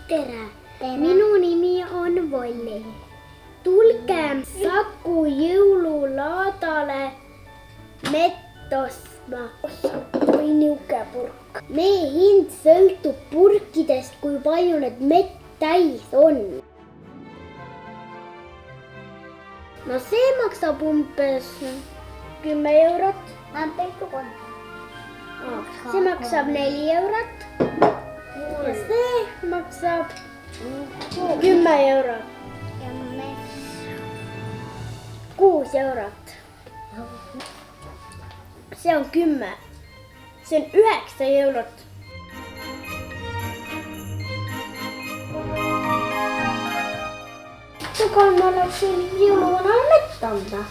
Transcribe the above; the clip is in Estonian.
Tere! Minu nimi on Volli. Tulge Saku jõululaadale mett ostma. Oi niuke purk. Meie hind sõltub purkidest, kui palju need mett täis on. No see maksab umbes 10 eurot. See maksab 4 eurot. Ja see maksab 10 eurot. 6 eurot. See on 10. See on 9 eurot. Kukaan ma läksin jõuluvanale mett anda.